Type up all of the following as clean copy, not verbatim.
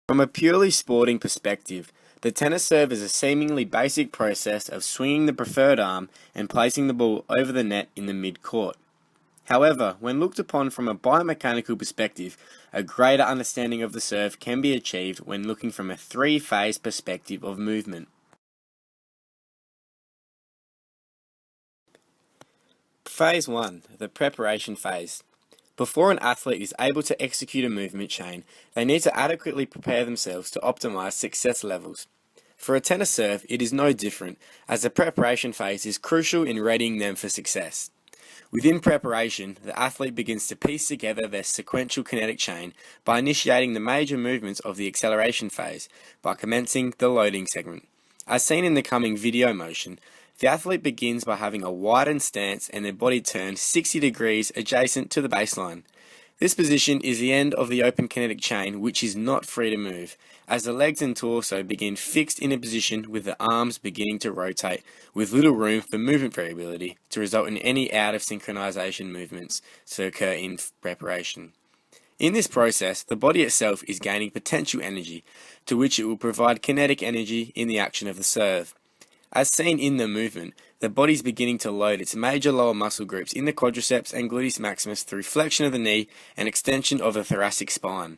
From a purely sporting perspective, the tennis serve is a seemingly basic process of swinging the preferred arm and placing the ball over the net in the mid-court. However, when looked upon from a biomechanical perspective, a greater understanding of the serve can be achieved when looking from a three-phase perspective of movement. Phase 1, the preparation phase. Before an athlete is able to execute a movement chain, they need to adequately prepare themselves to optimize success levels. For a tennis serve, it is no different, as the preparation phase is crucial in readying them for success. Within preparation, the athlete begins to piece together their sequential kinetic chain by initiating the major movements of the acceleration phase by commencing the loading segment. As seen in the coming video motion, the athlete begins by having a widened stance and their body turned 60 degrees adjacent to the baseline. This position is the end of the open kinetic chain, which is not free to move, as the legs and torso begin fixed in a position with the arms beginning to rotate, with little room for movement variability to result in any out of synchronization movements to occur in preparation. In this process, the body itself is gaining potential energy, to which it will provide kinetic energy in the action of the serve. As seen in the movement, the body is beginning to load its major lower muscle groups in the quadriceps and gluteus maximus through flexion of the knee and extension of the thoracic spine.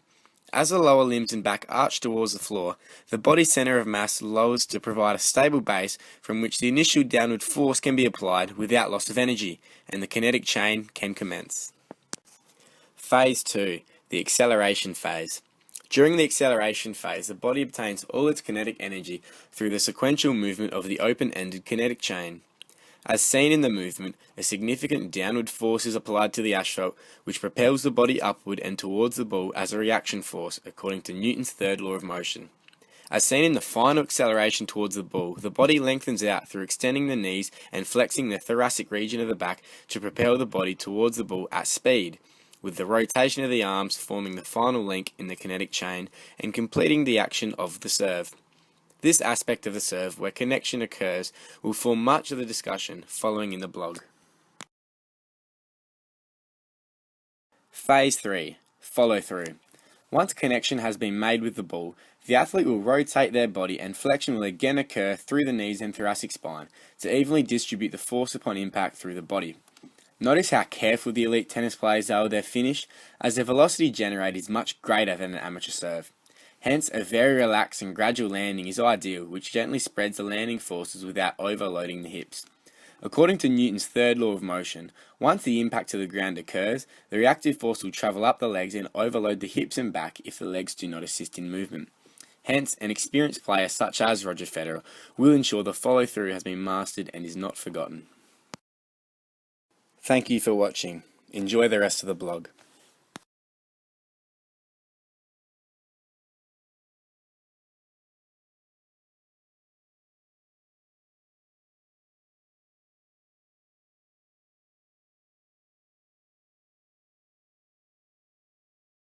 As the lower limbs and back arch towards the floor, the body's center of mass lowers to provide a stable base from which the initial downward force can be applied without loss of energy, and the kinetic chain can commence. Phase 2, the acceleration phase. During the acceleration phase, the body obtains all its kinetic energy through the sequential movement of the open-ended kinetic chain. As seen in the movement, a significant downward force is applied to the asphalt, which propels the body upward and towards the ball as a reaction force, according to Newton's third law of motion. As seen in the final acceleration towards the ball, the body lengthens out through extending the knees and flexing the thoracic region of the back to propel the body towards the ball at speed, with the rotation of the arms forming the final link in the kinetic chain and completing the action of the serve. This aspect of the serve, where connection occurs, will form much of the discussion following in the blog. Phase 3, follow through. Once connection has been made with the ball, the athlete will rotate their body and flexion will again occur through the knees and thoracic spine to evenly distribute the force upon impact through the body. Notice how careful the elite tennis players are with their finish, as their velocity generated is much greater than an amateur serve. Hence, a very relaxed and gradual landing is ideal, which gently spreads the landing forces without overloading the hips. According to Newton's third law of motion, once the impact to the ground occurs, the reactive force will travel up the legs and overload the hips and back if the legs do not assist in movement. Hence, an experienced player such as Roger Federer will ensure the follow-through has been mastered and is not forgotten. Thank you for watching. Enjoy the rest of the blog.